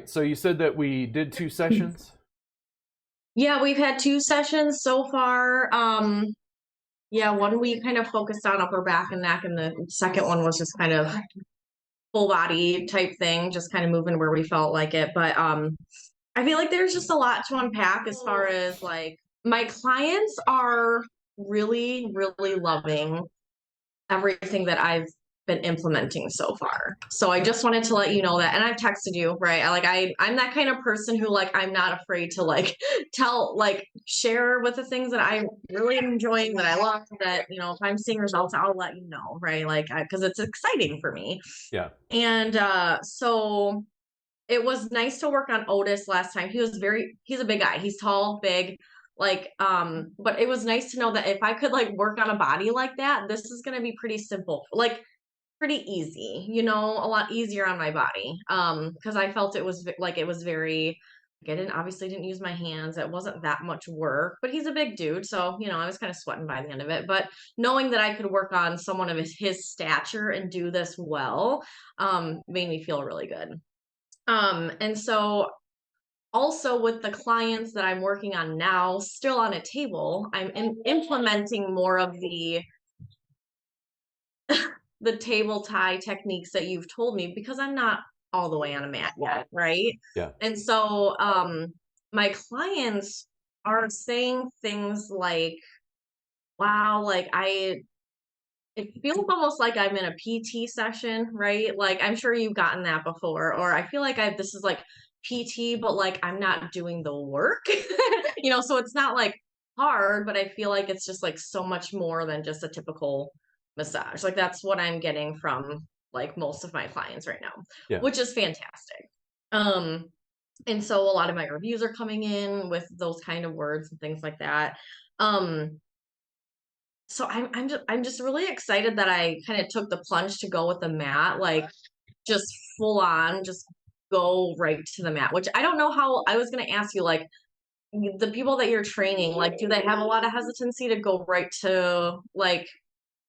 right. So you said that we did 2 sessions? Yeah, we've had 2 sessions so far. Yeah, one we kind of focused on upper back and neck, and the second one was just kind of full body type thing, just kind of moving where we felt like it. But I feel like there's just a lot to unpack as far as like my clients are really, really loving everything that I've been implementing so far. So I just wanted to let you know that, and I've texted you, right? I'm that kind of person who like I'm not afraid to like share with the things that I really am enjoying, that I love, that if I'm seeing results, I'll let you know, right? Like because it's exciting for me. Yeah. And so it was nice to work on Otis last time. He's a big guy. He's tall, big, but it was nice to know that if I could like work on a body like that, this is going to be pretty simple, like pretty easy, a lot easier on my body. Because I felt it was very, like, I obviously didn't use my hands. It wasn't that much work, but he's a big dude. So, I was kind of sweating by the end of it, but knowing that I could work on someone of his stature and do this well, made me feel really good. And so also with the clients that I'm working on now, still on a table, I'm implementing more of the table tie techniques that you've told me, because I'm not all the way on a mat yet, right? Yeah. And so my clients are saying things like, wow, like it feels almost like I'm in a PT session, right? Like I'm sure you've gotten that before, or I feel like this is like PT, but like I'm not doing the work, so it's not like hard, but I feel like it's just like so much more than just a typical massage. Like that's what I'm getting from like most of my clients right now, Yeah. which is fantastic. Um, and so a lot of my reviews are coming in with those kind of words and things like that. Um, so I'm just really excited that I kind of took the plunge to go with the mat, like just full on, just go right to the mat, which I don't know how. I was going to ask you, like, the people that you're training, like, do they have a lot of hesitancy to go right to, like,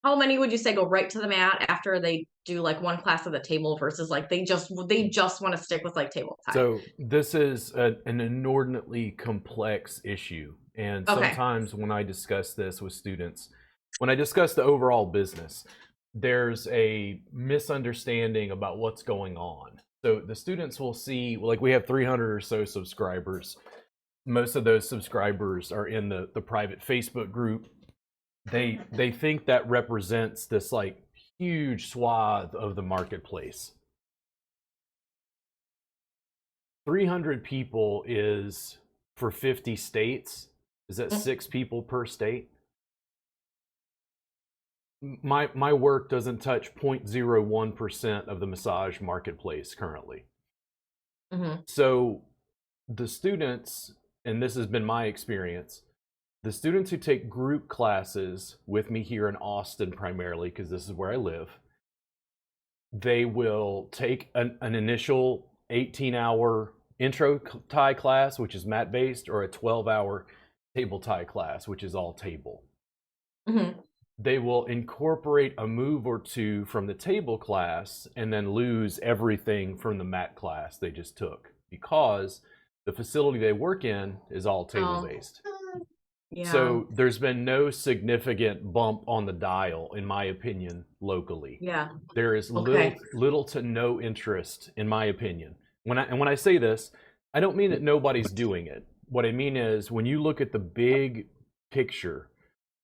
how many would you say go right to the mat after they do like one class at the table versus like they just want to stick with like table tie? So this is an inordinately complex issue. And Okay. sometimes when I discuss this with students, when I discuss the overall business, there's a misunderstanding about what's going on. So the students will see, like, we have 300 or so subscribers. Most of those subscribers are in the private Facebook group. They think that represents this like huge swath of the marketplace. 300 people is, for 50 states, is that 6 people per state? My work doesn't touch 0.01% of the massage marketplace currently. Mm-hmm. So the students, and this has been my experience, the students who take group classes with me here in Austin primarily, because this is where I live, they will take an initial 18-hour intro tie class, which is mat based, or a 12-hour table tie class, which is all table. Mm-hmm. They will incorporate a move or two from the table class and then lose everything from the mat class they just took, because the facility they work in is all table based. Yeah. So there's been no significant bump on the dial, in my opinion, locally. Yeah. There is Okay. little to no interest, in my opinion. When I say this, I don't mean that nobody's doing it. What I mean is, when you look at the big picture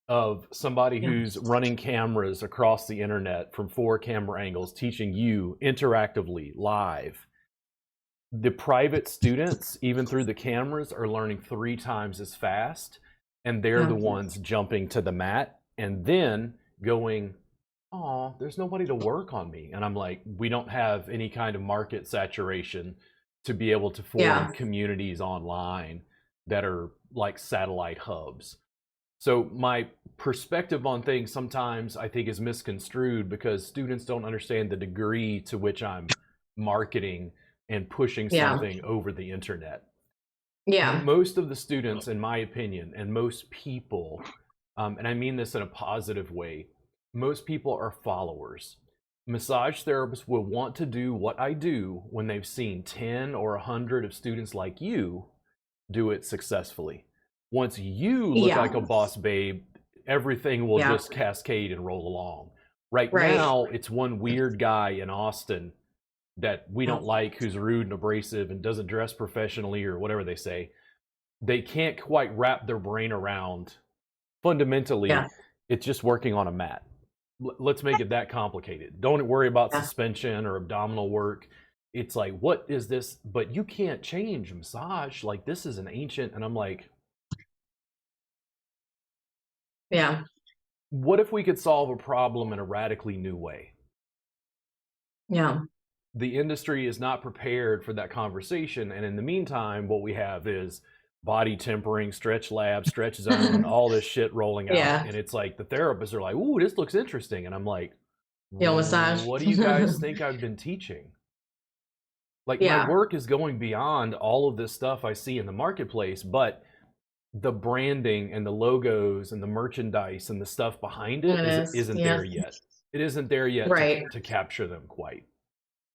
of somebody Yeah. who's running cameras across the internet from 4 camera angles, teaching you interactively live, the private students, even through the cameras, are learning 3 times as fast, and they're the ones jumping to the mat and then going, oh, there's nobody to work on me. And I'm like, we don't have any kind of market saturation to be able to form communities online that are like satellite hubs. So my perspective on things sometimes I think is misconstrued, because students don't understand the degree to which I'm marketing and pushing something over the internet. Yeah. Most of the students, in my opinion, and most people, and I mean this in a positive way, most people are followers. Massage therapists will want to do what I do when they've seen 10 or 100 of students like you do it successfully. Once you look Yeah. like a boss babe, everything will Yeah. just cascade and roll along. Right Right. now, it's one weird guy in Austin that we Yeah. don't like, who's rude and abrasive and doesn't dress professionally or whatever they say. They can't quite wrap their brain around. Fundamentally, Yeah. it's just working on a mat. Let's make it that complicated. Don't worry about Yeah. suspension or abdominal work. It's like, what is this? But you can't change massage. Like, this is an ancient. And I'm like, Yeah. what if we could solve a problem in a radically new way? Yeah. The industry is not prepared for that conversation. And in the meantime, what we have is body tempering, stretch lab, stretch zone, all this shit rolling out. Yeah. And it's like the therapists are like, ooh, this looks interesting. And I'm like, Massage. what do you guys think I've been teaching? Like, my Yeah. work is going beyond all of this stuff I see in the marketplace, but the branding and the logos and the merchandise and the stuff behind it isn't Yeah. there yet. It isn't there yet Right. to capture them quite.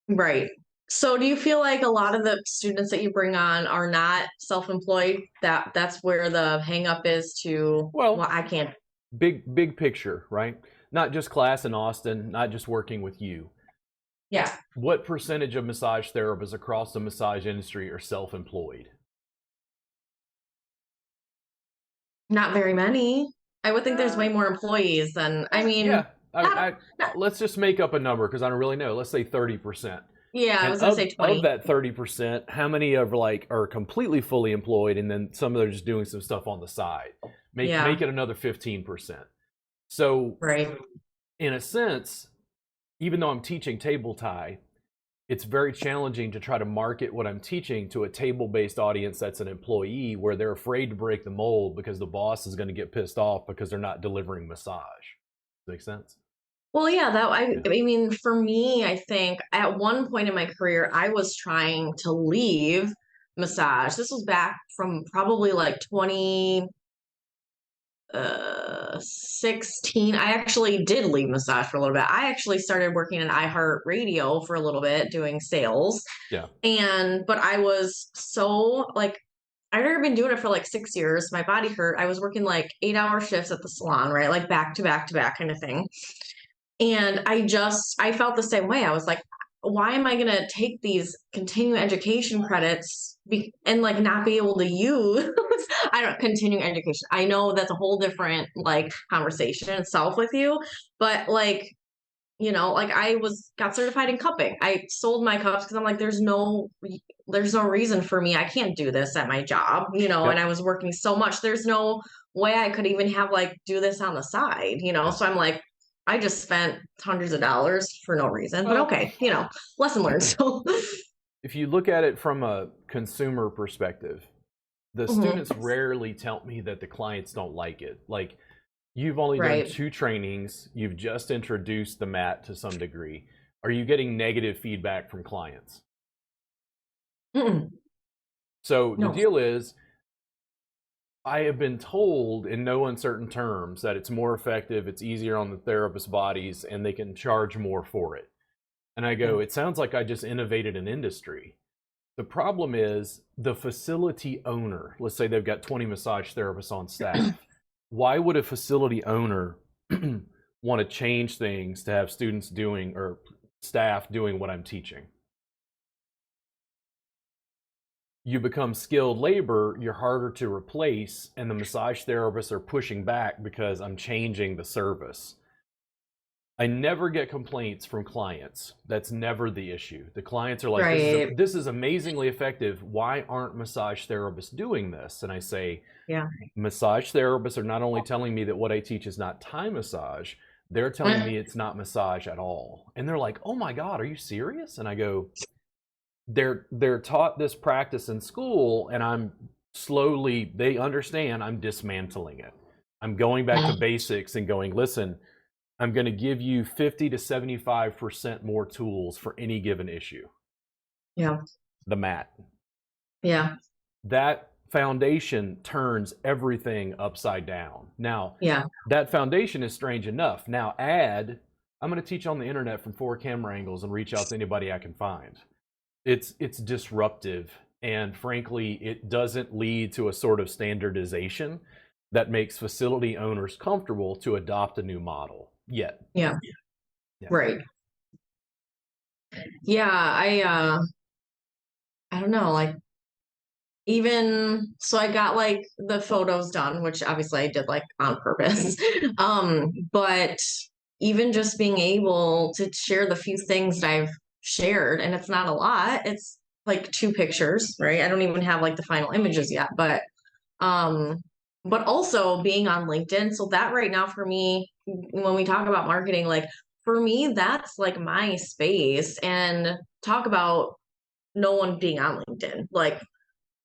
Right. So do you feel like a lot of the students that you bring on are not self-employed? That's where the hang up is to, Well, I can't. big picture, right? Not just class in Austin, not just working with you. Yeah. What percentage of massage therapists across the massage industry are self-employed? Not very many. I would think there's way more employees than, I mean, Yeah, not- let's just make up a number because I don't really know. Let's say 30%. yeah, I And was gonna say 20. of that 30%, how many of are completely fully employed, and then some of them are just doing some stuff on the side? Make it another 15%. So, Right. in a sense, even though I'm teaching table tie, it's very challenging to try to market what I'm teaching to a table-based audience that's an employee, where they're afraid to break the mold because the boss is going to get pissed off because they're not delivering massage. Does that make sense? Well, yeah, I mean, for me, I think at one point in my career, I was trying to leave massage. This was back from probably like 2016. I actually did leave massage for a little bit. I actually started working in iHeartRadio for a little bit doing sales. Yeah. But I was so like, I'd already been doing it for like 6 years. My body hurt. I was working like 8-hour shifts at the salon, right? Like back to back to back kind of thing. And I felt the same way. I was like, why am I going to take these continuing education credits and like not be able to use, continuing education. I know that's a whole different like conversation in itself with you, but like, like got certified in cupping. I sold my cups because I'm like, there's no reason for me. I can't do this at my job, Yep. and I was working so much. There's no way I could even have like do this on the side, So I'm like, I just spent hundreds of dollars for no reason, but okay, lesson learned. So if you look at it from a consumer perspective, the students rarely tell me that the clients don't like it. Like, you've only done 2 trainings, you've just introduced the mat to some degree. Are you getting negative feedback from clients? So the deal is, I have been told in no uncertain terms that it's more effective, it's easier on the therapist bodies, and they can charge more for it. And I go, it sounds like I just innovated an industry. The problem is the facility owner, let's say they've got 20 massage therapists on staff. Why would a facility owner want to change things to have students doing or staff doing what I'm teaching? You become skilled labor, you're harder to replace, and the massage therapists are pushing back because I'm changing the service. I never get complaints from clients. That's never the issue. The clients are like, this is amazingly effective. Why aren't massage therapists doing this? And I say, massage therapists are not only telling me that what I teach is not Thai massage, they're telling me it's not massage at all. And they're like, oh my God, are you serious? And I go, they're taught this practice in school, and they understand I'm dismantling it. I'm going back to basics and going, listen, I'm going to give you 50 to 75% more tools for any given issue. Yeah. The mat. Yeah. That foundation turns everything upside down. Now, that foundation is strange enough. Now add I'm going to teach on the internet from 4 camera angles and reach out to anybody I can find. It's disruptive, and frankly, it doesn't lead to a sort of standardization that makes facility owners comfortable to adopt a new model yet. Yeah. Right. Yeah, I don't know, like, even so I got like the photos done, which obviously I did like on purpose. But even just being able to share the few things that I've shared, and it's not a lot, it's like 2 pictures, right? I don't even have like the final images yet, um but also being on LinkedIn. So that right now for me, when we talk about marketing, like for me, that's like my space. And talk about no one being on LinkedIn. Like,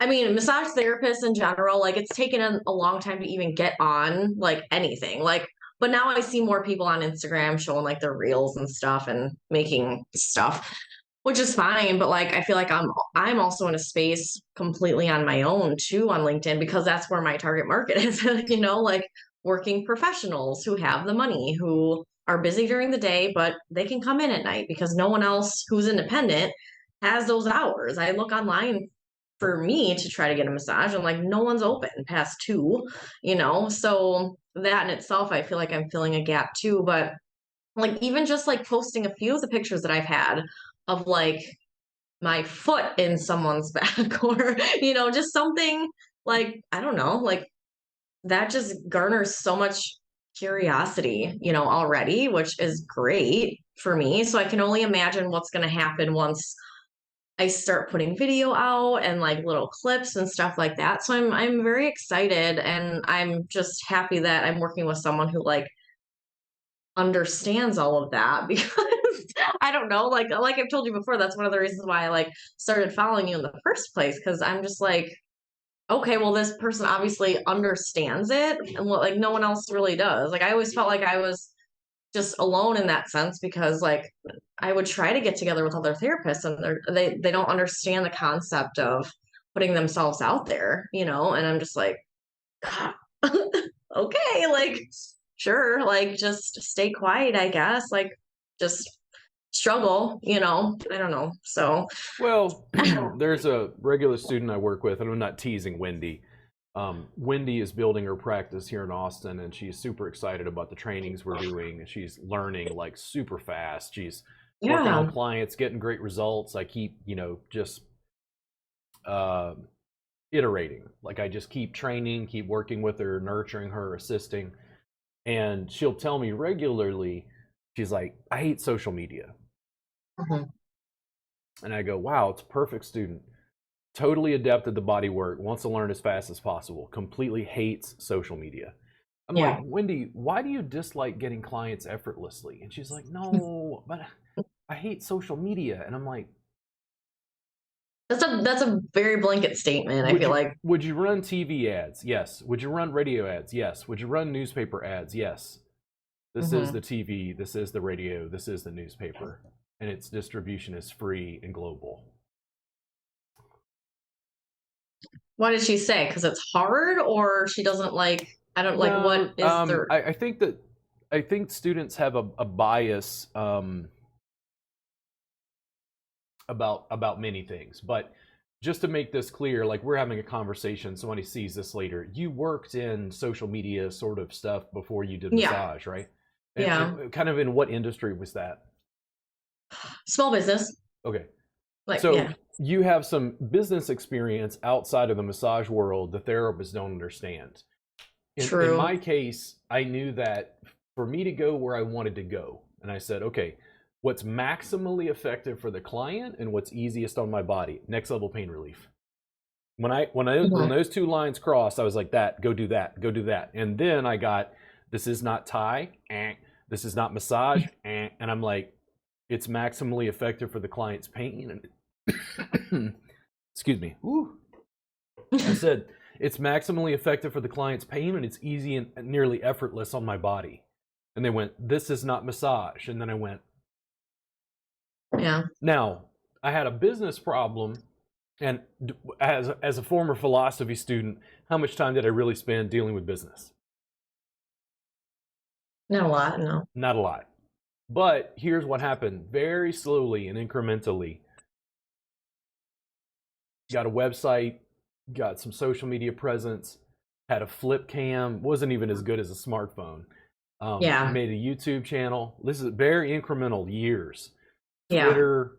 I mean, massage therapists in general, like it's taken a long time to even get on like anything. Like, but now I see more people on Instagram showing like their reels and stuff and making stuff, which is fine. But like, I feel like I'm also in a space completely on my own too on LinkedIn, because that's where my target market is. You know, like working professionals who have the money, who are busy during the day, but they can come in at night because no one else who's independent has those hours. I look online for me to try to get a massage, and like no one's open past 2, you know. So that in itself, I feel like I'm filling a gap too. But like even just like posting a few of the pictures that I've had of like my foot in someone's back, or you know, just something like, I don't know, like that just garners so much curiosity, you know, already, which is great for me. So I can only imagine what's going to happen once I start putting video out and like little clips and stuff like that. So I'm very excited, and I'm just happy that I'm working with someone who like understands all of that, because I don't know, like I've told you before, that's one of the reasons why I like started following you in the first place, because I'm just like, okay, well, this person obviously understands it, and what like no one else really does. Like I always felt like I was just alone in that sense, because like I would try to get together with other therapists, and they don't understand the concept of putting themselves out there, you know. And I'm just like, God, okay, like sure, like just stay quiet, I guess, like just struggle, you know. I don't know. So Well, there's a regular student I work with, and I'm not teasing Wendy. Wendy is building her practice here in Austin, and she's super excited about the trainings we're doing. And she's learning like super fast. She's working on clients, getting great results. I keep, you know, just iterating. Like I just keep training, keep working with her, nurturing her, assisting. And she'll tell me regularly, she's like, I hate social media. And I go, wow, it's a perfect student. Totally adept at the body work, wants to learn as fast as possible, completely hates social media. I'm like, Wendy, why do you dislike getting clients effortlessly? And she's like, no, but I hate social media. And I'm like, that's a very blanket statement. I feel like, would you run TV ads? Yes. Would you run radio ads? Yes. Would you run newspaper ads? Yes. This is the TV, this is the radio, this is the newspaper, and its distribution is free and global. What did she say? Because it's hard, or she doesn't like, I don't like, what is there? I think students have a bias about many things, but just to make this clear, like we're having a conversation, somebody sees this later. You worked in social media sort of stuff before you did massage, right? And kind of in what industry was that? Small business. Okay. Like, so you have some business experience outside of the massage world the therapists don't understand. In my case, I knew that for me to go where I wanted to go, and I said, okay, what's maximally effective for the client and what's easiest on my body? Next level pain relief. When those 2 lines crossed, I was like, go do that, go do that. And then I got, this is not Thai, this is not massage, and I'm like, it's maximally effective for the client's pain. And excuse me. Woo. I said, it's maximally effective for the client's pain, and it's easy and nearly effortless on my body. And they went, this is not massage. And then I went, Now, I had a business problem, and as a former philosophy student, how much time did I really spend dealing with business? Not a lot, no. Not a lot. But here's what happened: very slowly and incrementally. Got a website, got some social media presence, had a flip cam, wasn't even as good as a smartphone. Yeah. Made a YouTube channel. This is very incremental years. Yeah. Twitter,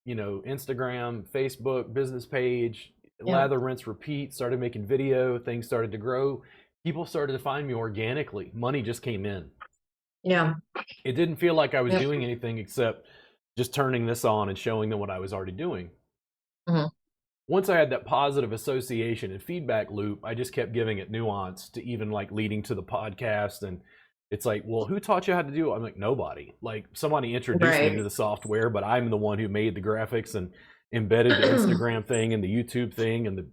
Instagram, Facebook, business page, lather, rinse, repeat, started making video, things started to grow. People started to find me organically. Money just came in. Yeah. It didn't feel like I was doing anything except just turning this on and showing them what I was already doing. Mm-hmm. Once I had that positive association and feedback loop, I just kept giving it nuance to even like leading to the podcast. And it's like, well, who taught you how to do it? I'm like, nobody. Like, somebody introduced me to the software, but I'm the one who made the graphics and embedded the Instagram thing and the YouTube thing and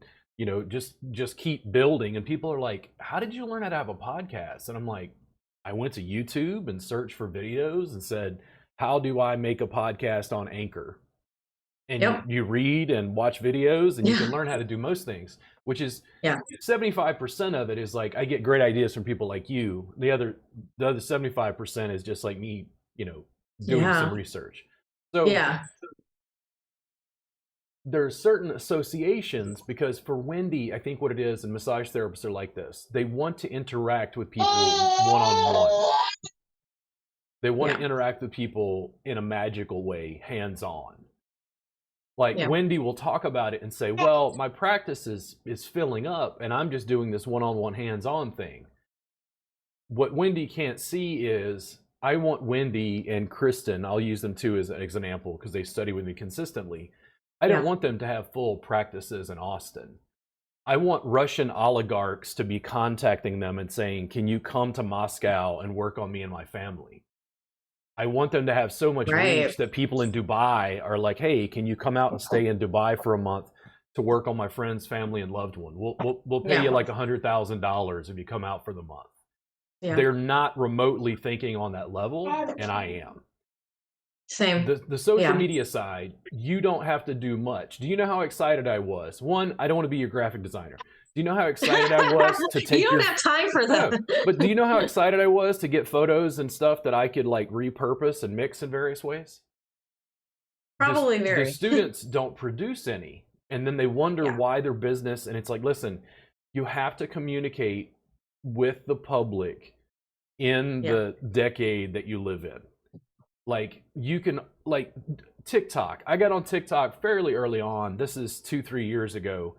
just keep building. And people are like, how did you learn how to have a podcast? And I'm like, I went to YouTube and searched for videos and said, how do I make a podcast on Anchor? And you read and watch videos and you can learn how to do most things, which is 75% of it is like, I get great ideas from people like you. The other 75% is just like me, doing some research. So there's certain associations, because for Wendy, I think what it is, and massage therapists are like this, they want to interact with people one-on-one. They want to interact with people in a magical way, hands-on. Like Wendy will talk about it and say, well, my practice is filling up and I'm just doing this one-on-one hands-on thing. What Wendy can't see is, I want Wendy and Kristen, I'll use them too as an example because they study with me consistently. I don't want them to have full practices in Austin. I want Russian oligarchs to be contacting them and saying, can you come to Moscow and work on me and my family? I want them to have so much reach that people in Dubai are like, hey, can you come out and stay in Dubai for a month to work on my friend's family and loved one? We'll pay you like $100,000 if you come out for the month. They're not remotely thinking on that level, and I am. Same. The social media side, you don't have to do much. Do you know how excited I was? One, I don't want to be your graphic designer. Do you know how excited I was to take You don't have time for that. No, but do you know how excited I was to get photos and stuff that I could like repurpose and mix in various ways? Probably very. The students don't produce any, and then they wonder why their business, and it's like, listen, you have to communicate with the public in the decade that you live in. Like, you can, like, TikTok. I got on TikTok fairly early on. This is 2-3 years ago.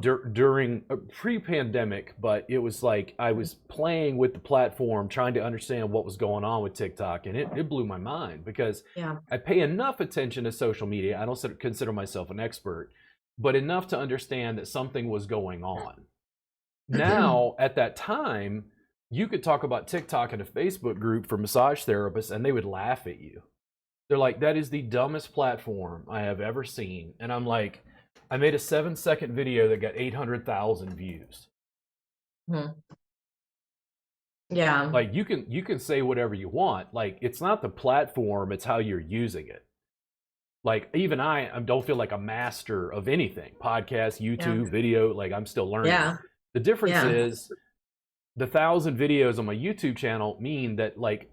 During pre-pandemic, but it was like I was playing with the platform, trying to understand what was going on with TikTok, and it blew my mind because I pay enough attention to social media. I don't consider myself an expert, but enough to understand that something was going on. Now, at that time, you could talk about TikTok in a Facebook group for massage therapists, and they would laugh at you. They're like, that is the dumbest platform I have ever seen. And I'm like, I made a 7-second video that got 800,000 views. Yeah. Like, you can say whatever you want. Like, it's not the platform, it's how you're using it. Like, even I don't feel like a master of anything. Podcast, YouTube, video, like, I'm still learning. The difference is the 1,000 videos on my YouTube channel mean that like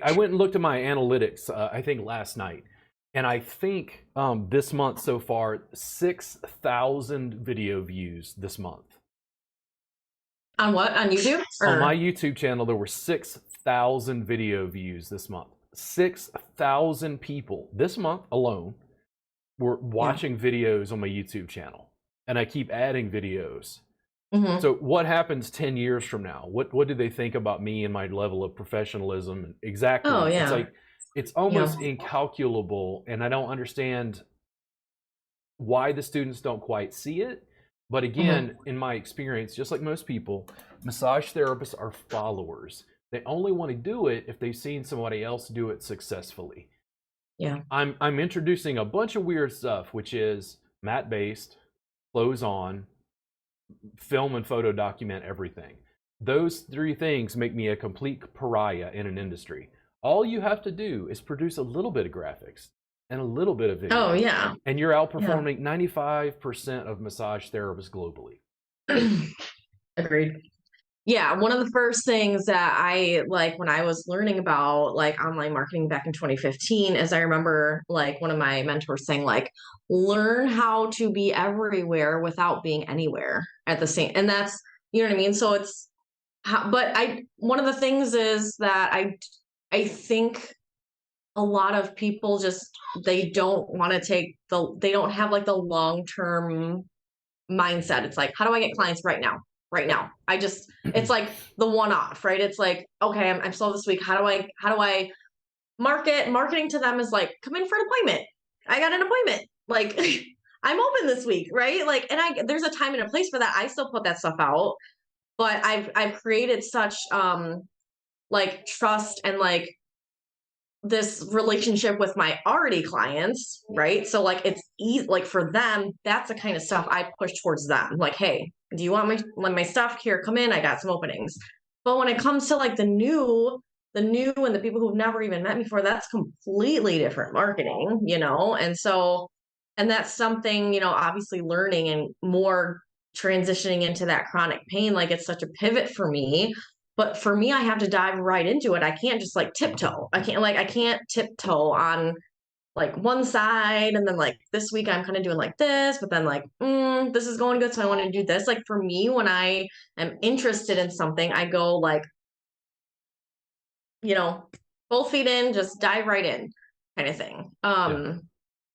I went and looked at my analytics, I think last night. And I think this month so far, 6,000 video views this month. On what? On YouTube? On my YouTube channel, there were 6,000 video views this month. 6,000 people this month alone were watching videos on my YouTube channel. And I keep adding videos. So what happens 10 years from now? What do they think about me and my level of professionalism? Exactly. It's like, it's almost incalculable, and I don't understand why the students don't quite see it. But again, in my experience, just like most people, massage therapists are followers. They only want to do it if they've seen somebody else do it successfully. I'm introducing a bunch of weird stuff, which is mat-based, clothes on, film and photo document everything. Those 3 things make me a complete pariah in an industry. All you have to do is produce a little bit of graphics and a little bit of video. And you're outperforming 95% of massage therapists globally. Agreed. Yeah, one of the first things that I like when I was learning about like online marketing back in 2015 is I remember like one of my mentors saying like learn how to be everywhere without being anywhere at the same, and that's, you know what I mean? So it's how, but I one of the things is that I think a lot of people just they don't want to take they don't have like the long-term mindset. It's like, how do I get clients right now? Right Yep. now. I just, it's like the one off, right? It's like, okay, I'm slow this week. How do I marketing to them is like, come in for an appointment. I got an appointment. Like, I'm open this week, right? Like, and there's a time and a place for that. I still put that stuff out, but I've created such, like trust and like this relationship with my already clients, right? So like it's easy, like for them, that's the kind of stuff I push towards them. Like, hey, do you want my stuff here? Come in, I got some openings. But when it comes to like the new and the people who've never even met me before, that's completely different marketing, you know? And so, and that's something, you know, obviously learning and more transitioning into that chronic pain, like it's such a pivot for me, but for me, I have to dive right into it. I can't just like tiptoe. I can't tiptoe on like one side and then like this week I'm kind of doing like this, but then like, this is going good. So I want to do this. Like for me, when I am interested in something, I go like, you know, both feet in, just dive right in kind of thing. Yeah.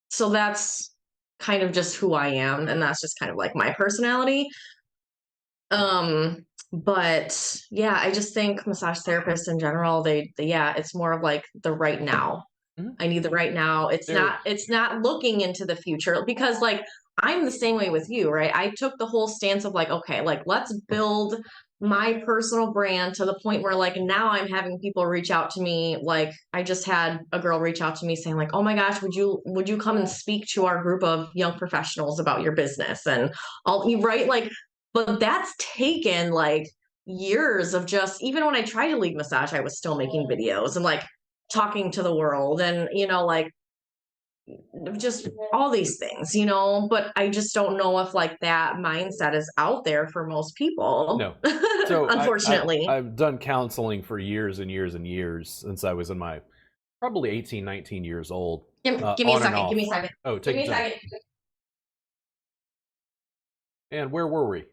So that's kind of just who I am. And that's just kind of like my personality. Um, but yeah, I just think massage therapists in general, yeah, it's more of like the right now. Mhm. I need the right now. There. It's not looking into the future because like I'm the same way with you, right? I took the whole stance of like, okay, like let's build my personal brand to the point where like now I'm having people reach out to me. Like I just had a girl reach out to me saying like, "Oh my gosh, would you come and speak to our group of young professionals about your business?" And all you right like, but that's taken like years of just even when I tried to leave massage, I was still making videos and like talking to the world and you know like just all these things, you know, but I just don't know if like that mindset is out there for most people. No. So Unfortunately. I've done counseling for years and years and years since I was in my probably 18, 19 years old, Give me a on and second. Give me a off. second. Oh, Give take me your a time. second. And where were we?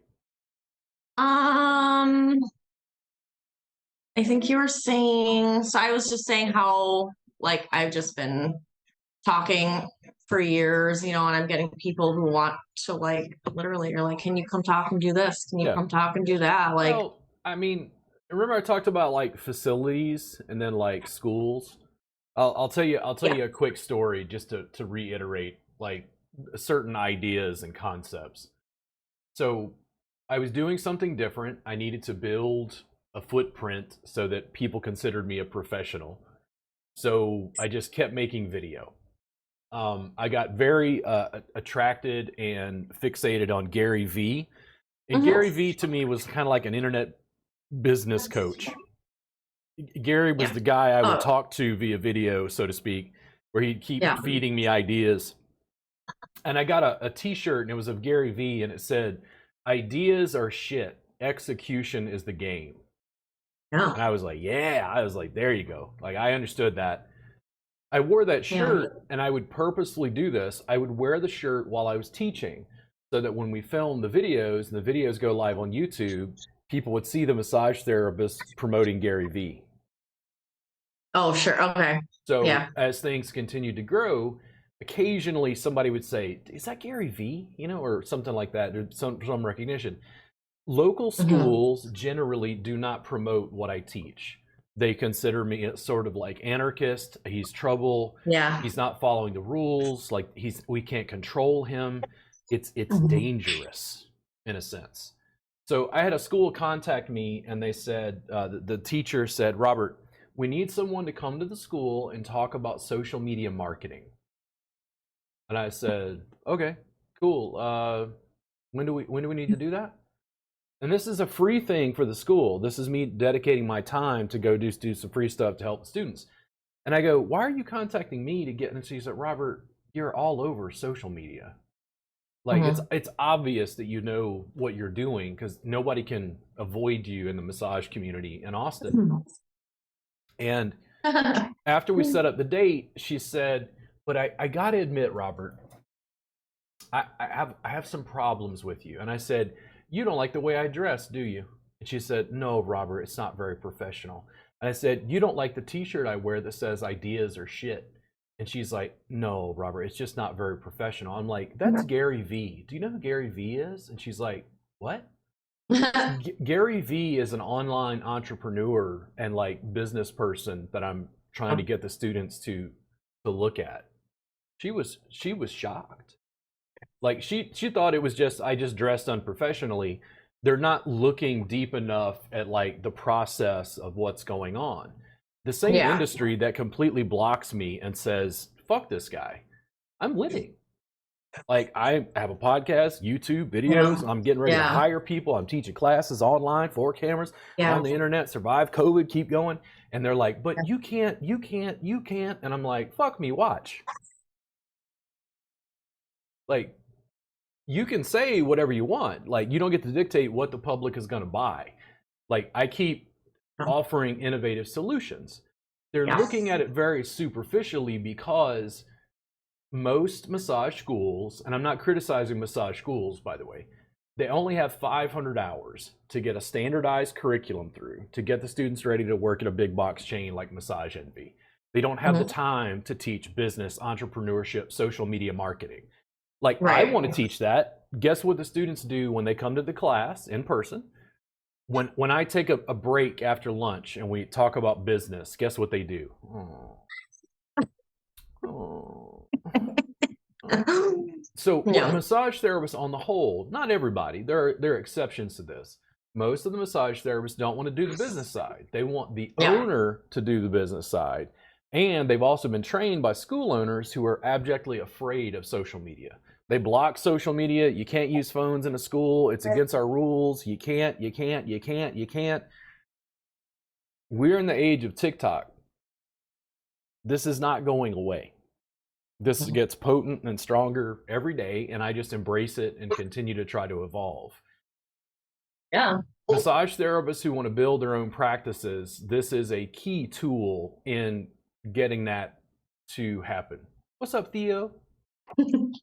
Um, I think you were saying, so I was just saying how like I've just been talking for years, you know, and I'm getting people who want to like literally you're like, can you come talk and do this? Can you Yeah. come talk and do that? Like, Well, I mean, remember I talked about like facilities and then like schools. I'll tell yeah. you a quick story just to reiterate like certain ideas and concepts. So I was doing something different. I needed to build a footprint so that people considered me a professional. So I just kept making video. I got very attracted and fixated on Gary Vee. And Gary Mhm. Vee to me was kind of like an internet business coach. Gary was Yeah. the guy I would Oh, talk to via video, so to speak, where he'd keep yeah. feeding me ideas. And I got a T-shirt, and it was of Gary Vee, and it said, "Ideas are shit. Execution is the game." Yeah. And I was like, "Yeah." I was like, "There you go." Like I understood that. I wore that Yeah. shirt, and I would purposely do this. I would wear the shirt while I was teaching, so that when we filmed the videos and the videos go live on YouTube, people would see the massage therapist promoting Gary Vee. Oh, sure. Okay. So Yeah. as things continued to grow, occasionally somebody would say, "Is that Gary Vee?" You know, or something like that, or some recognition. Local Hmm. schools generally do not promote what I teach. They consider me a sort of like anarchist. He's trouble. Yeah. He's not following the rules. Like we can't control him. It's Mhm. dangerous in a sense. So I had a school contact me, and they said the teacher said, "Robert, we need someone to come to the school and talk about social media marketing." And I said, "Okay, cool. When do we need to do that?" And this is a free thing for the school. This is me dedicating my time to go do some free stuff to help the students. And I go, "Why are you contacting me to get?" And she said, "Robert, you're all over social media." Like it's obvious that you know what you're doing because nobody can avoid you in the massage community in Austin. And after we set up the date, she said, "But I got to admit, Robert, I have some problems with you." And I said, "You don't like the way I dress, do you?" And she said, "No, Robert, it's not very professional." And I said, "You don't like the T-shirt I wear that says ideas are shit?" And she's like, "No, Robert, it's just not very professional." I'm like, "That's Gary Vee. Do you know who Gary Vee is?" And she's like, "What?" Gary Vee is an online entrepreneur and like business person that I'm trying to get the students to look at. She was shocked. Like she thought it was just I just dressed unprofessionally. They're not looking deep enough at like the process of what's going on. The same industry that completely blocks me and says, "Fuck this guy." I'm winning. Like I have a podcast, YouTube videos. I'm getting ready to hire people. I'm teaching classes online, 4 cameras on the internet, survive COVID, keep going. And they're like, "But you can't. And I'm like, "Fuck me, watch." Like, you can say whatever you want. Like, you don't get to dictate what the public is going to buy. Like, I keep offering innovative solutions. They're looking at it very superficially because most massage schools, and I'm not criticizing massage schools, by the way, they only have 500 hours to get a standardized curriculum through, to get the students ready to work at a big box chain like Massage Envy. They don't have the time to teach business, entrepreneurship, social media marketing. Like, I want to teach that. Guess what the students do when they come to the class in person? When I take a break after lunch and we talk about business, guess what they do? So massage therapists on the whole, not everybody, there are exceptions to this. Most of the massage therapists don't want to do the business side. They want the owner to do the business side. And they've also been trained by school owners who are abjectly afraid of social media. They block social media. You can't use phones in a school. It's against our rules. You can't. We're in the age of TikTok. This is not going away. This gets potent and stronger every day, and I just embrace it and continue to try to evolve. Yeah. Massage therapists who want to build their own practices, this is a key tool in getting that to happen. What's up, Theo?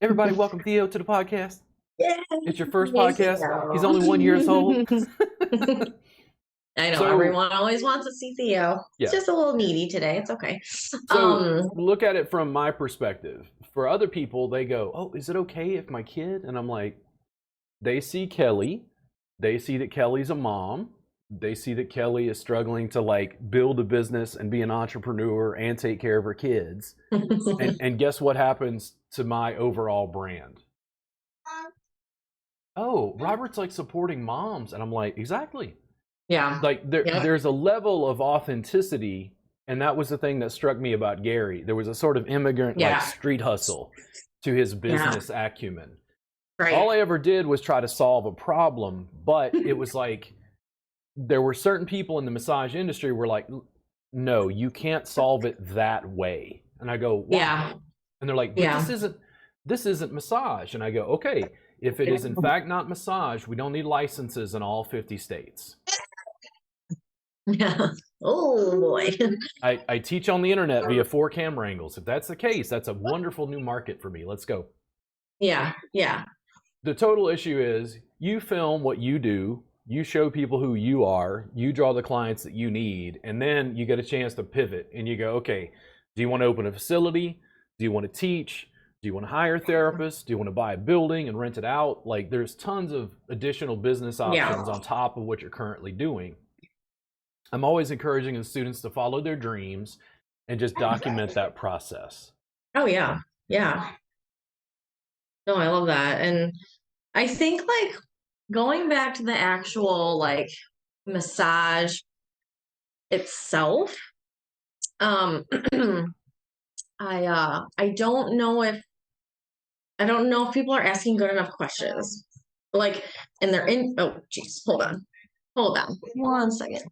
Everybody, welcome Theo to the podcast. Yeah. It's your first podcast. Theo. He's only 1 year old. I know, everyone always wants to see Theo. It's just a little needy today. It's okay. So look at it from my perspective. For other people, they go, "Oh, is it okay if my kid?" And I'm like, they see Kelly. They see that Kelly's a mom. They see that Kelly is struggling to like build a business and be an entrepreneur and take care of her kids. and guess what happens to my overall brand? Oh, Robert's like supporting moms. And I'm like, exactly. Yeah. Like there's a level of authenticity. And that was the thing that struck me about Gary. There was a sort of immigrant like street hustle to his business acumen. Right. All I ever did was try to solve a problem, but it was like there were certain people in the massage industry were like, "No, you can't solve it that way." And I go, "Why?" Yeah. And they're like, "But this isn't massage." And I go, "Okay, if it is in fact not massage, we don't need licenses in all 50 states." Yeah. Oh boy. I teach on the internet via 4 camera angles. If that's the case, that's a wonderful new market for me. Let's go. Yeah. Yeah. The total issue is you film what you do, you show people who you are, you draw the clients that you need, and then you get a chance to pivot and you go, okay, do you want to open a facility? Do you want to teach? Do you want to hire therapists? Do you want to buy a building and rent it out? Like there's tons of additional business options on top of what you're currently doing. I'm always encouraging the students to follow their dreams and just document that process. Oh yeah. Yeah. No, I love that. And I think like going back to the actual like massage itself, I don't know if people are asking good enough questions. Like, and they're in, oh geez, hold on 1 second.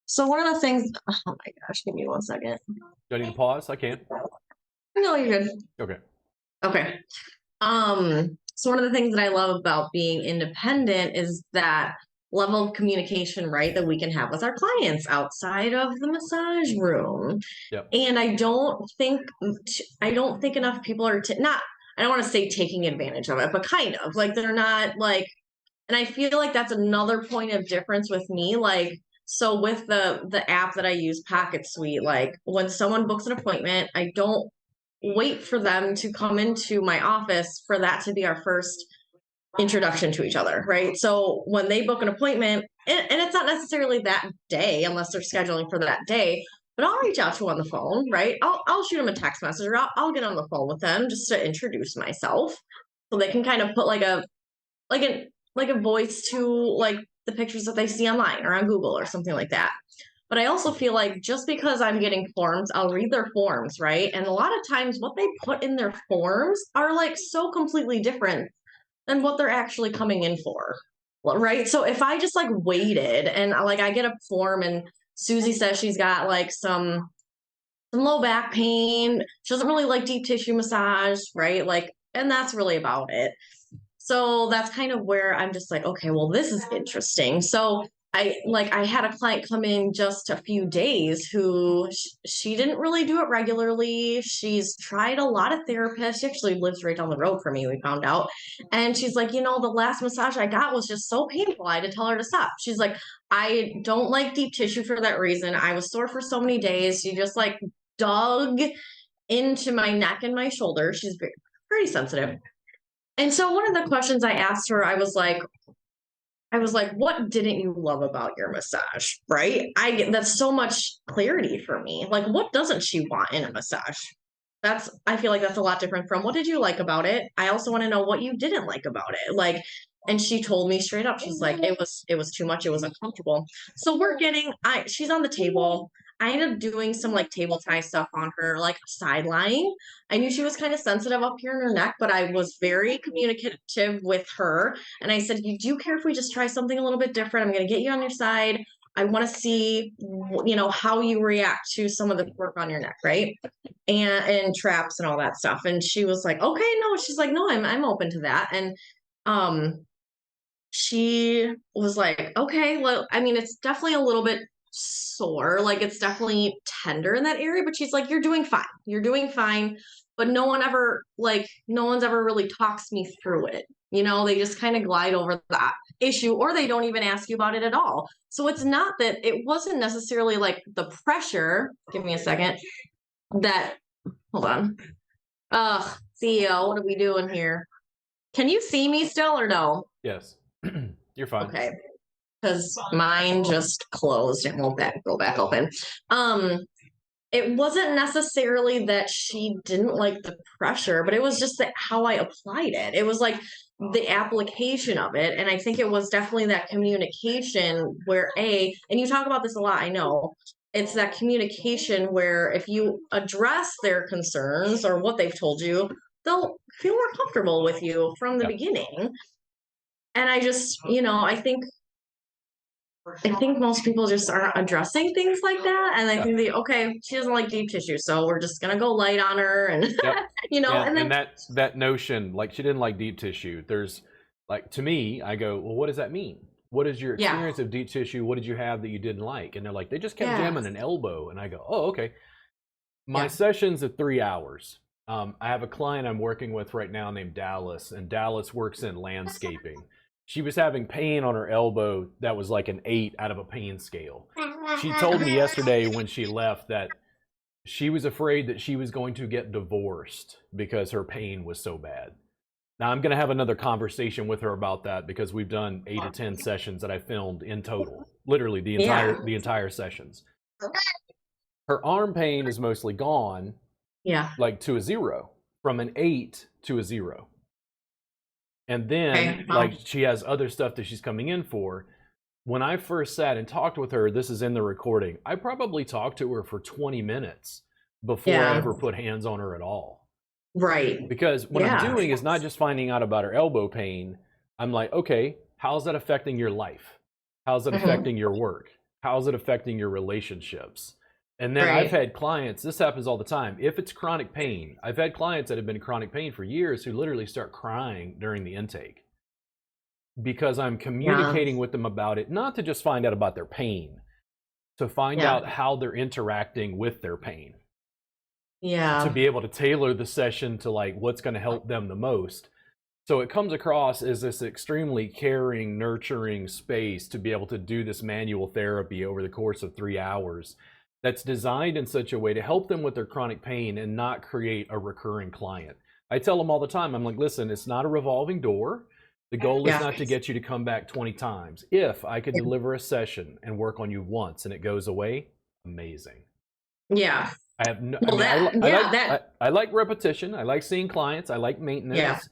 So one of the things, oh my gosh, give me 1 second. Do I need to pause? I can't. No, no, you're good. Okay. Okay. So one of the things that I love about being independent is that level of communication, right, that we can have with our clients outside of the massage room. Yep. And I don't think enough people are not, I don't want to say taking advantage of it, but kind of like they're not like, and I feel like that's another point of difference with me. Like, so with the app that I use, Pocket Suite, like when someone books an appointment, I don't wait for them to come into my office for that to be our first introduction to each other, right? So when they book an appointment, and it's not necessarily that day unless they're scheduling for that day, but I'll reach out to on the phone, right? I'll shoot them a text message or I'll get on the phone with them just to introduce myself so they can kind of put like a like a voice to like the pictures that they see online or on Google or something like that. But I also feel like just because I'm getting forms, I'll read their forms, right? And a lot of times what they put in their forms are like so completely different than what they're actually coming in for. Right. So if I just like waited and like I get a form and Susie says she's got like some low back pain, she doesn't really like deep tissue massage, right? Like, and that's really about it. So that's kind of where I'm just like, okay, well, this is interesting. So I had a client come in just a few days who she didn't really do it regularly. She's tried a lot of therapists. She actually lives right down the road from me, we found out. And she's like, the last massage I got was just so painful. I had to tell her to stop. She's like, I don't like deep tissue for that reason. I was sore for so many days. She just like dug into my neck and my shoulder. She's pretty sensitive. And so one of the questions I asked her, I was like, what didn't you love about your massage? Right? That's so much clarity for me. Like, what doesn't she want in a massage? I feel like that's a lot different from what did you like about it? I also want to know what you didn't like about it. Like, and she told me straight up, she's like, it was too much. It was uncomfortable. So she's on the table. I ended up doing some like table tie stuff on her, like sideline. I knew she was kind of sensitive up here in her neck, but I was very communicative with her. And I said, do you care if we just try something a little bit different? I'm going to get you on your side. I want to see, how you react to some of the work on your neck, right? And traps and all that stuff. And she was like, okay, no. She's like, no, I'm open to that. And she was like, okay, well, I mean, it's definitely a little bit sore, like it's definitely tender in that area, but she's like, you're doing fine. But no one's ever really talks me through it. They just kind of glide over that issue, or they don't even ask you about it at all. So it's not that it wasn't necessarily like the pressure. Give me a second. Hold on. CEO, what are we doing here? Can you see me still or no? Yes. You're fine. Okay. Because mine just closed. It won't go back open. It wasn't necessarily that she didn't like the pressure, but it was just how I applied it. It was like the application of it. And I think it was definitely that communication where and you talk about this a lot, I know. It's that communication where if you address their concerns or what they've told you, they'll feel more comfortable with you from the beginning. And I just, I think most people just aren't addressing things like that. And I think she doesn't like deep tissue, so we're just going to go light on her. And, and then that notion, like she didn't like deep tissue. There's like, to me, I go, well, what does that mean? What is your experience of deep tissue? What did you have that you didn't like? And they're like, they just kept jamming an elbow. And I go, oh, okay. My session's at 3 hours. I have a client I'm working with right now named Dallas, and Dallas works in landscaping. She was having pain on her elbow that was like an 8 out of a pain scale. She told me yesterday when she left that she was afraid that she was going to get divorced because her pain was so bad. Now I'm going to have another conversation with her about that because we've done 8 to 10 sessions that I filmed in total, literally the entire sessions. Her arm pain is mostly gone, like to a 0, from an 8 to a 0. And then, like, she has other stuff that she's coming in for. When I first sat and talked with her, this is in the recording, I probably talked to her for 20 minutes before I ever put hands on her at all. Right. Because what I'm doing is not just finding out about her elbow pain. I'm like, okay, how's that affecting your life? How's it affecting your work? How's it affecting your relationships? And then I've Right. had clients, this happens all the time. If it's chronic pain, I've had clients that have been in chronic pain for years who literally start crying during the intake because I'm Yeah. communicating with them about it, not to just find out about their pain, to find Yeah. out how they're interacting with their pain, to Yeah. be able to tailor the session to like what's going to help them the most. So it comes across as this extremely caring, nurturing space to be able to do this manual therapy over the course of 3 hours that's designed in such a way to help them with their chronic pain and not create a recurring client. I tell them all the time, I'm like, listen, it's not a revolving door. The goal is Yeah. not to get you to come back 20 times. If I could deliver a session and work on you once and it goes away, amazing. Yeah. I have no, I Well, mean, that, yeah, that, I like repetition. I like seeing clients. I like yeah. maintenance.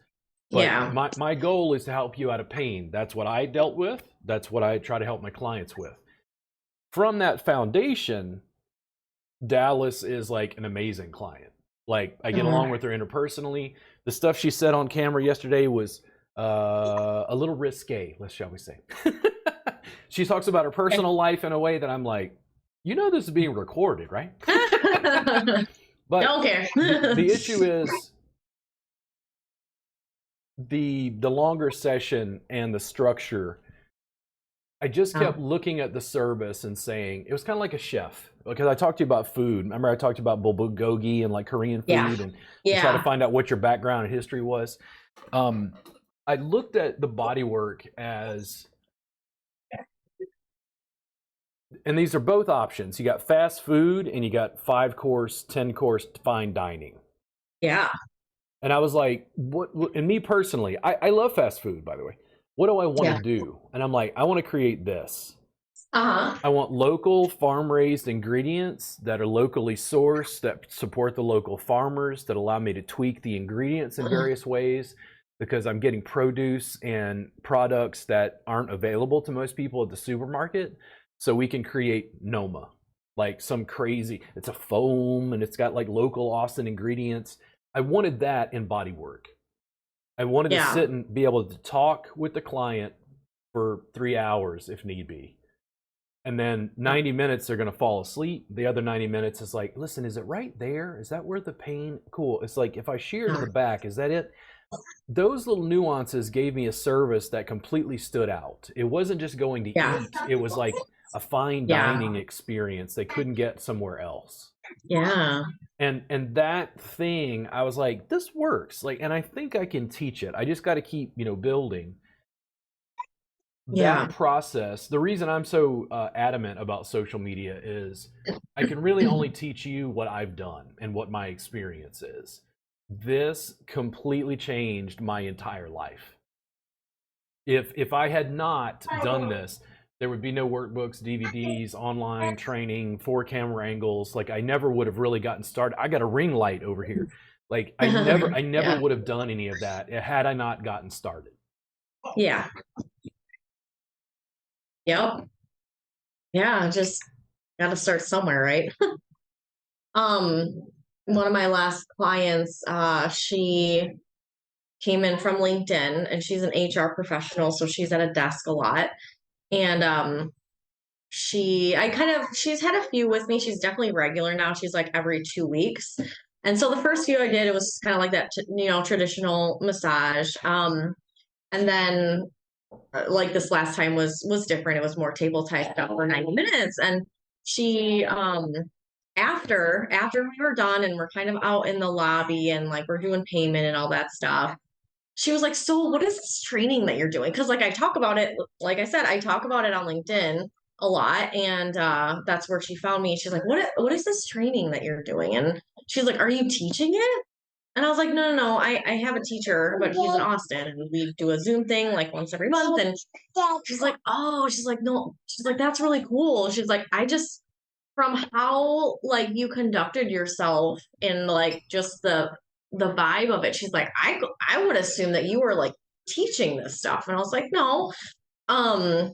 But Yeah. my goal is to help you out of pain. That's what I dealt with. That's what I try to help my clients with. From that foundation, Dallas is like an amazing client. Like I get along with her interpersonally. The stuff she said on camera yesterday was a little risque, shall we say. She talks about her personal life in a way that I'm like, you know, this is being recorded, right? But Don't care. the issue is the longer session and the structure. I just kept looking at the service and saying, it was kind of like a chef, because I talked to you about food. Remember I talked about bulgogi and like Korean food, Yeah. and Yeah. try to find out what your background and history was. I looked at the bodywork as, and these are both options. You got fast food and you got 5-course, 10-course fine dining. Yeah. And I was like, what, and me personally, I love fast food, by the way. What do I want to do? And I'm like, I want to create this. I want local farm-raised ingredients that are locally sourced, that support the local farmers, that allow me to tweak the ingredients in various ways, because I'm getting produce and products that aren't available to most people at the supermarket. So we can create Noma, like some crazy, it's a foam and it's got like local Austin ingredients. I wanted that in bodywork. I wanted to sit and be able to talk with the client for 3 hours if need be. And then 90 minutes they're going to fall asleep. The other 90 minutes is like, listen, is it right there? Is that where the pain? Cool. It's like, if I shear to the back, is that it? Those little nuances gave me a service that completely stood out. It wasn't just going to eat. It was like a fine dining experience they couldn't get somewhere else. Yeah. And that thing, I was like, this works. Like, and I think I can teach it. I just got to keep, building. That process. The reason I'm so adamant about social media is I can really only teach you what I've done and what my experience is. This completely changed my entire life. If I had not done this, there would be no workbooks, DVDs, online training, 4-camera angles. Like I never would have really gotten started. I got a ring light over here. Like I never would have done any of that had I not gotten started. Yeah. Yep. Yeah, just got to start somewhere, right? One of my last clients, she came in from LinkedIn, and she's an HR professional, so she's at a desk a lot. And she's had a few with me. She's definitely regular now. She's like every 2 weeks. And so the first few I did, it was kind of like that, traditional massage. And then like this last time was different. It was more table type stuff for 90 minutes. And she, after we were done and we're kind of out in the lobby and like we're doing payment and all that stuff, she was like, so what is this training that you're doing? Because like I talk about it, like I said, I talk about it on LinkedIn a lot. And that's where she found me. She's like, what is this training that you're doing? And she's like, are you teaching it? And I was like, no. I have a teacher, but he's in Austin, and we do a Zoom thing like once every month. And she's like, oh, she's like, no, she's like, that's really cool. She's like, I just, from how like you conducted yourself in like just the vibe of it, she's like, I would assume that you were like teaching this stuff. And I was like, no, I'm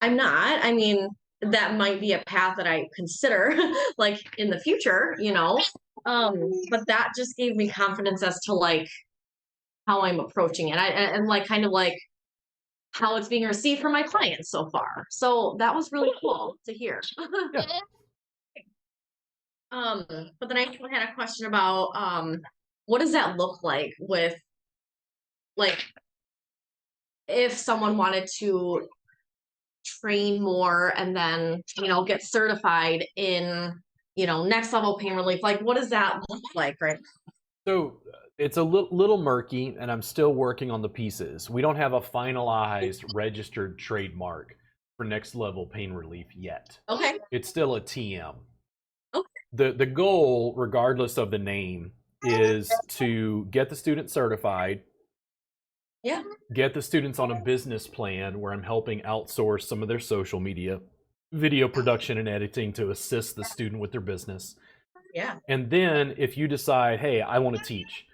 not. I mean, that might be a path that I consider like in the future, but that just gave me confidence as to like how I'm approaching it. And like kind of like how it's being received from my clients so far. So that was really cool to hear. Yeah. But then I had a question about what does that look like with like if someone wanted to train more and then, get certified in, next level pain relief. Like what does that look like, right? So it's a little murky, and I'm still working on the pieces. We don't have a finalized registered trademark for next level pain relief yet. Okay. It's still a TM. Okay. The goal, regardless of the name, is to get the student certified. Yeah. Get the students on a business plan where I'm helping outsource some of their social media, video production and editing to assist the student with their business. Yeah. And then if you decide, hey, I want to teach,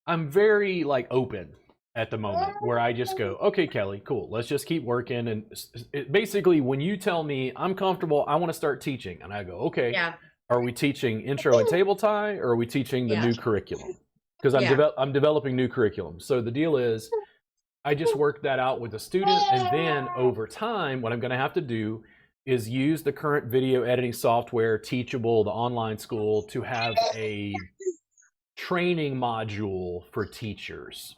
I'm very open at the moment where I just go, okay, Kelly, cool. Let's just keep working. And basically, when you tell me I'm comfortable, I want to start teaching, and I go, okay, Yeah. are we teaching intro and table tie, or are we teaching the new curriculum? Because I'm developing new curriculum. So the deal is, I just work that out with the student, and then over time, what I'm going to have to do is use the current video editing software, Teachable, the online school, to have a training module for teachers,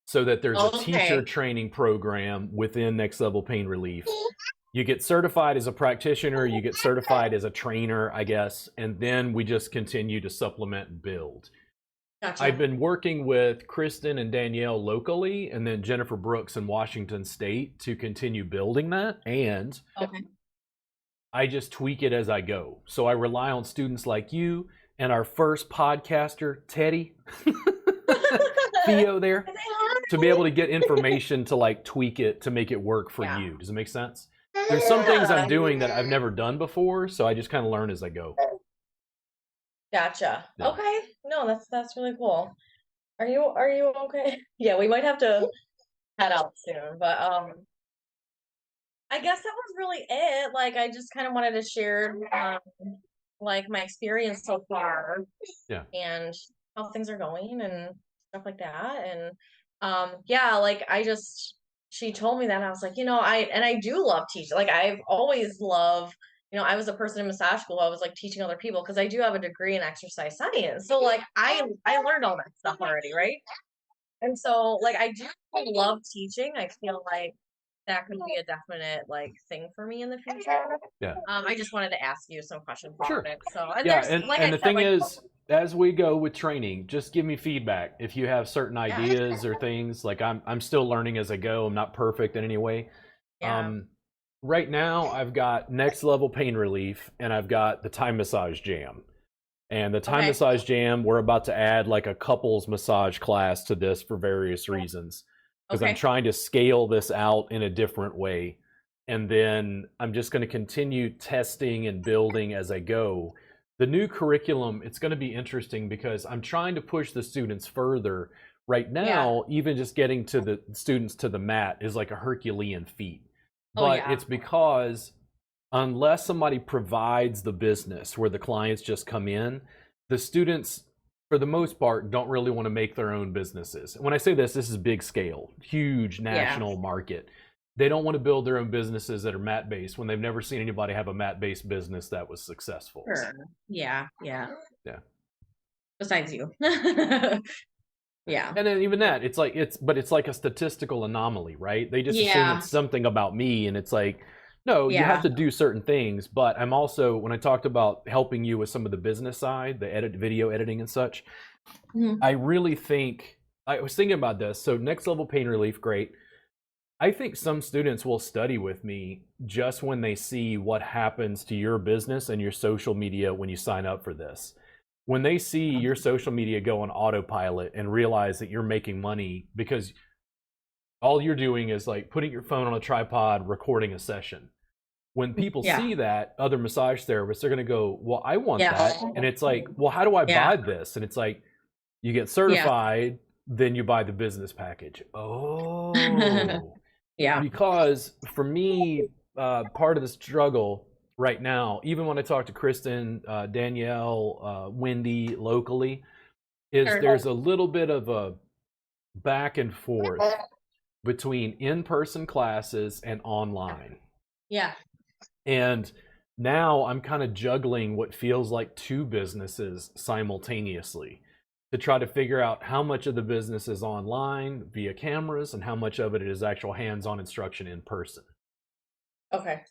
so that there's a teacher training program within Next Level Pain Relief. You get certified as a practitioner, you get certified as a trainer, I guess, and then we just continue to supplement and build. Gotcha. I've been working with Kristen and Danielle locally, and then Jennifer Brooks in Washington State to continue building that, and I just tweak it as I go. So I rely on students like you and our first podcaster, Teddy, Theo there, to be able to get information to tweak it to make it work for you. Does it make sense? There's some things I'm doing that I've never done before, so I just kind of learn as I go. Gotcha. Yeah. Okay. No, that's really cool. Are you okay? Yeah, we might have to head out soon, but I guess that was really it. I just kind of wanted to share my experience so far. Yeah. And how things are going and stuff like that. And she told me that, and I was like, I do love teaching. I've always loved, I was a person in massage school. I was teaching other people because I do have a degree in exercise science. So I learned all that stuff already, right? And so I do love teaching. I feel like that could be a definite thing for me in the future. Yeah. I just wanted to ask you some questions about it. So and the thing is, as we go with training, just give me feedback if you have certain ideas or things. I'm still learning as I go. I'm not perfect in any way. Yeah. Right now I've got Next Level Pain Relief, and I've got the Thai Massage Jam. And the Thai Massage Jam, we're about to add a couples massage class to this for various reasons, because I'm trying to scale this out in a different way. And then I'm just going to continue testing and building as I go. The new curriculum, it's going to be interesting because I'm trying to push the students further. Right now, even just getting to the students to the mat is like a Herculean feat. But it's because unless somebody provides the business where the clients just come in, the students, for the most part, don't really want to make their own businesses. When I say this is big scale, huge national market. They don't want to build their own businesses that are mat-based when they've never seen anybody have a mat-based business that was successful. Sure. Yeah. Besides you. Yeah. And then even that, it's like a statistical anomaly, right? They just assume it's something about me, and it's no, you have to do certain things. But I'm also, when I talked about helping you with some of the business side, the video editing and such, I really think, I was thinking about this. So Next Level Pain Relief, great. I think some students will study with me just when they see what happens to your business and your social media when you sign up for this. When they see your social media go on autopilot and realize that you're making money because all you're doing is putting your phone on a tripod, recording a session. When people see that, other massage therapists, they're going to go, well, I want that. And it's well, how do I buy this? And it's you get certified, then you buy the business package. Oh. Yeah. Because for me, part of the struggle right now, even when I talk to Kristen, Danielle, Wendy locally, is there's a little bit of a back and forth between in-person classes and online. Yeah. And Now I'm kind of juggling what feels like two businesses simultaneously to try to figure out how much of the business is online via cameras and how much of it is actual hands-on instruction in person. Okay.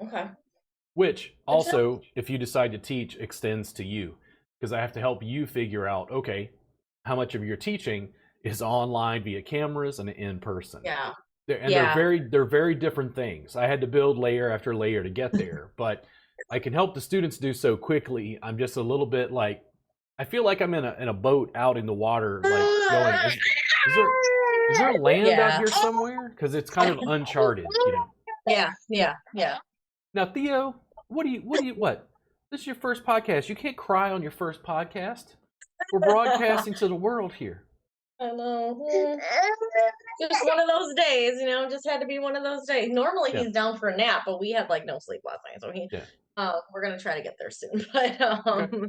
Okay. Which also, if you decide to teach, extends to you, because I have to help you figure out, okay, how much of your teaching is online via cameras and in person. Yeah. They're very different things. I had to build layer after layer to get there, but I can help the students do so quickly. I'm just a little bit like, I feel like I'm in a boat out in the water, like going, is there land out here somewhere? Because it's kind of uncharted, you know. Yeah. Now, Theo, what? This is your first podcast. You can't cry on your first podcast. We're broadcasting to the world here. I know. Just one of those days, just had to be one of those days. Normally he's down for a nap, but we had like no sleep last night. So we're going to try to get there soon. But, Okay.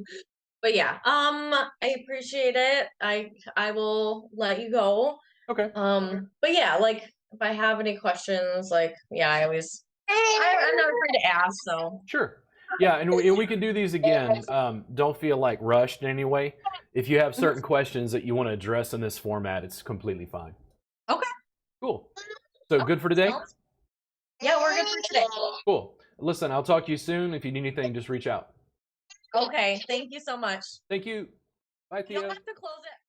but yeah, I appreciate it. I will let you go. Okay. But yeah, like if I have any questions, like, yeah, I'm not afraid to ask. So Sure. Yeah, and we can do these again. Don't feel like rushed in any way. If you have certain questions that you want to address in this format, it's completely fine. Okay. Cool. So good for today? Yeah, we're good for today. Cool. Listen, I'll talk to you soon. If you need anything, just reach out. Okay. Thank you so much. Thank you. Bye, Theo. You'll have to close it.